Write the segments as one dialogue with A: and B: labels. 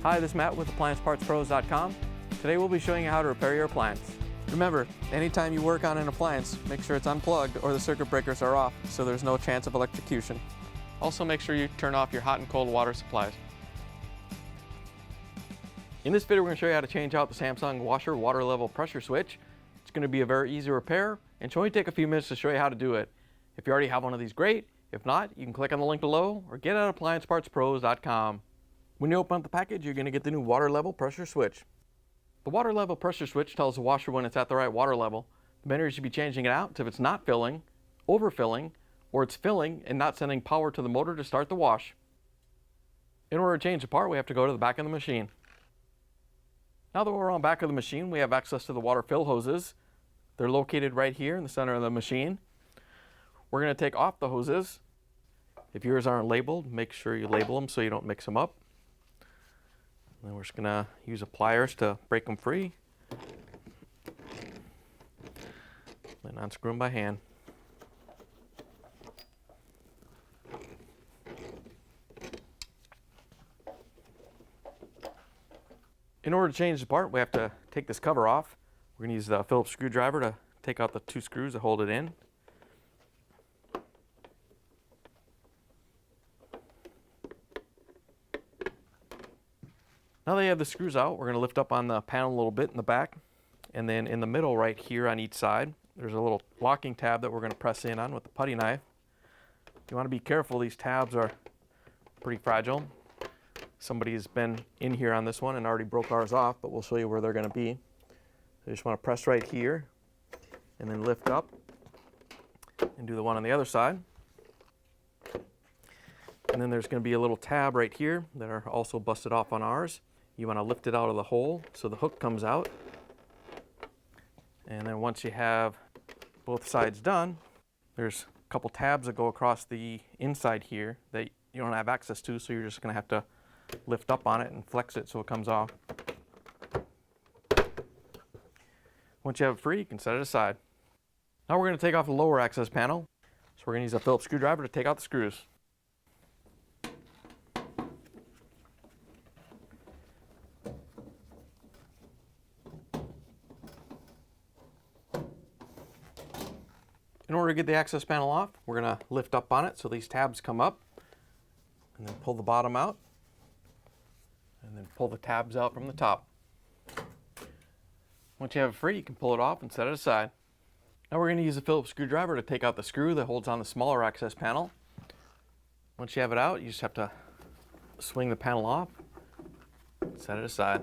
A: Hi, this is Matt with AppliancePartsPros.com. Today we'll be showing you how to repair your appliance. Remember, anytime you work on an appliance, make sure it's unplugged or the circuit breakers are off so there's no chance of electrocution. Also make sure you turn off your hot and cold water supplies. In this video we're going to show you how to change out the Samsung washer water level pressure switch. It's going to be a very easy repair and should only take a few minutes to show you how to do it. If you already have one of these, great. If not, you can click on the link below or get it at AppliancePartsPros.com. When you open up the package, you're going to get the new water level pressure switch. The water level pressure switch tells the washer when it's at the right water level. The vendor should be changing it out if it's not filling, overfilling, or it's filling and not sending power to the motor to start the wash. In order to change the part, we have to go to the back of the machine. Now that we're on the back of the machine, we have access to the water fill hoses. They're located right here in the center of the machine. We're going to take off the hoses. If yours aren't labeled, make sure you label them so you don't mix them up. Then we're just going to use a pliers to break them free. Then unscrew them by hand. In order to change the part, we have to take this cover off. We're going to use the Phillip screwdriver to take out the two screws that hold it in. Now that you have the screws out, we're going to lift up on the panel a little bit in the back. And then in the middle right here on each side, there's a little locking tab that we're going to press in on with the putty knife. You want to be careful, these tabs are pretty fragile. Somebody's been in here on this one and already broke ours off, but we'll show you where they're going to be. So you just want to press right here and then lift up and do the one on the other side. And then there's going to be a little tab right here that are also busted off on ours. You want to lift it out of the hole so the hook comes out. And then once you have both sides done, there's a couple tabs that go across the inside here that you don't have access to, so you're just going to have to lift up on it and flex it so it comes off. Once you have it free, you can set it aside. Now we're going to take off the lower access panel. So we're going to use a Phillips screwdriver to take out the screws. In order to get the access panel off, we're going to lift up on it so these tabs come up, and then pull the bottom out, and then pull the tabs out from the top. Once you have it free, you can pull it off and set it aside. Now we're going to use a Phillips screwdriver to take out the screw that holds on the smaller access panel. Once you have it out, you just have to swing the panel off, set it aside.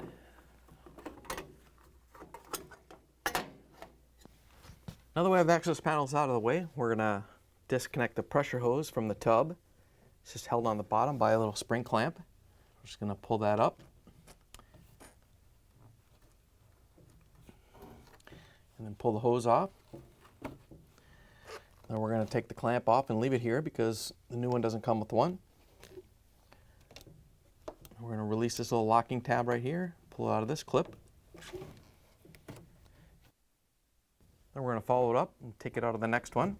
A: Now that we have the access panels out of the way, we're going to disconnect the pressure hose from the tub. It's just held on the bottom by a little spring clamp. We're just going to pull that up. And then pull the hose off. Then we're going to take the clamp off and leave it here because the new one doesn't come with one. We're going to release this little locking tab right here, pull it out of this clip. Then we're going to follow it up and take it out of the next one.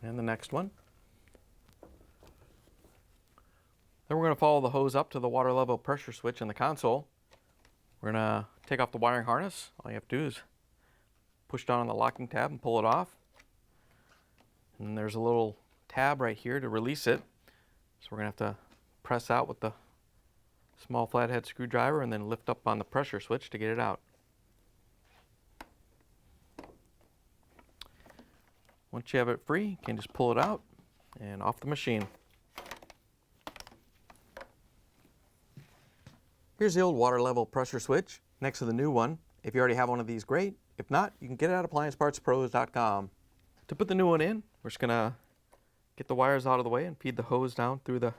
A: And the next one. Then we're going to follow the hose up to the water level pressure switch in the console. We're going to take off the wiring harness. All you have to do is push down on the locking tab and pull it off. And there's a little tab right here to release it. So we're going to have to press out with the small flathead screwdriver and then lift up on the pressure switch to get it out. Once you have it free, you can just pull it out and off the machine. Here's the old water level pressure switch next to the new one. If you already have one of these, great. If not, you can get it at AppliancePartsPros.com. To put the new one in, we're just going to get the wires out of the way and feed the hose down through the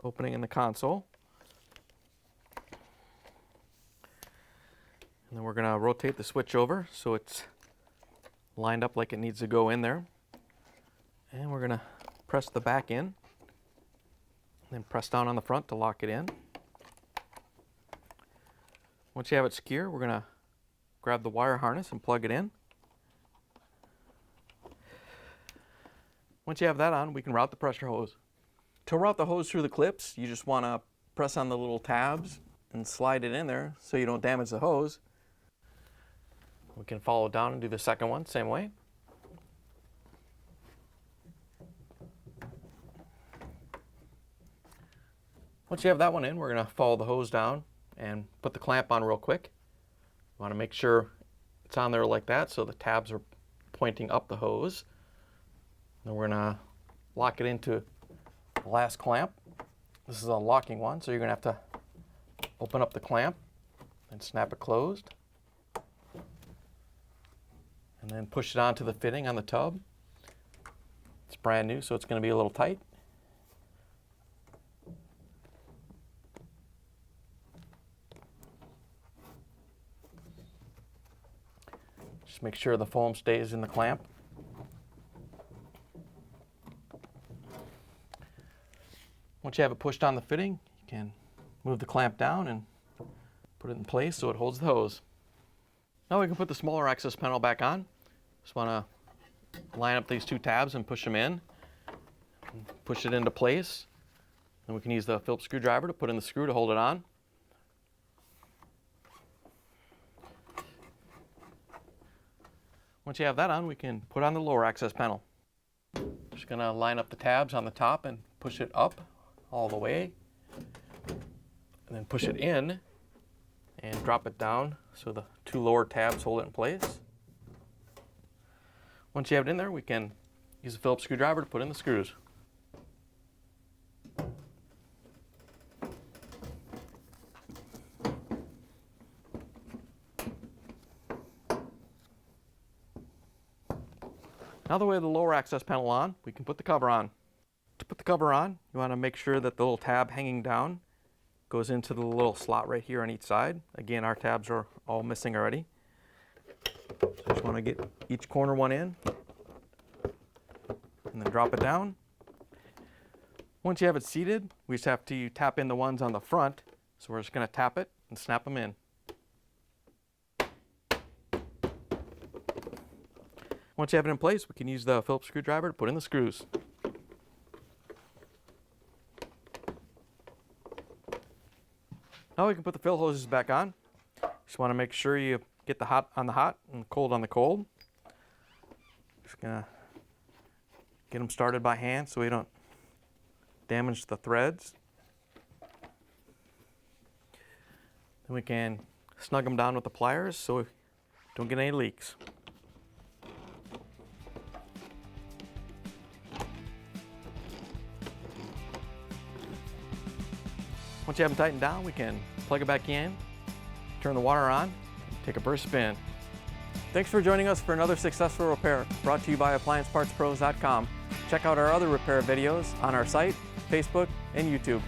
A: opening in the console. And then we're going to rotate the switch over so it's lined up like it needs to go in there. And we're going to press the back in, and then press down on the front to lock it in. Once you have it secure, we're going to grab the wire harness and plug it in. Once you have that on, we can route the pressure hose. To To route the hose through the clips, you just want to press on the little tabs and slide it in there so you don't damage the hose. We can follow down and do the second one, same way. Once you have that one in, we're going to follow the hose down and put the clamp on real quick. You want to make sure it's on there like that so the tabs are pointing up the hose. Then we're going to lock it into the last clamp. This is a locking one, so you're going to have to open up the clamp and snap it closed. And then push it onto the fitting on the tub. It's brand new, so it's going to be a little tight. Just make sure the foam stays in the clamp. Once you have it pushed on the fitting, you can move the clamp down and put it in place so it holds the hose. Now we can put the smaller access panel back on. Just want to line up these two tabs and push them in. Push it into place. Then we can use the Phillip screwdriver to put in the screw to hold it on. Once you have that on, we can put on the lower access panel. Just going to line up the tabs on the top and push it up all the way. And then push it in and drop it down so the two lower tabs hold it in place. Once you have it in there, we can use a Phillip screwdriver to put in the screws. Now that we have the lower access panel on, we can put the cover on. To put the cover on, you want to make sure that the little tab hanging down goes into the little slot right here on each side. Again, our tabs are all missing already. So just want to get each corner one in and then drop it down. Once you have it seated, we just have to tap in the ones on the front. So we're just going to tap it and snap them in. Once you have it in place, we can use the Phillip screwdriver to put in the screws. Now we can put the fill hoses back on. Just want to make sure you get the hot on the hot and cold on the cold. Just gonna get them started by hand so we don't damage the threads. Then we can snug them down with the pliers so we don't get any leaks. Once you have them tightened down, we can plug it back in, turn the water on, and take a burst spin. Thanks for joining us for another successful repair brought to you by AppliancePartsPros.com. Check out our other repair videos on our site, Facebook, and YouTube.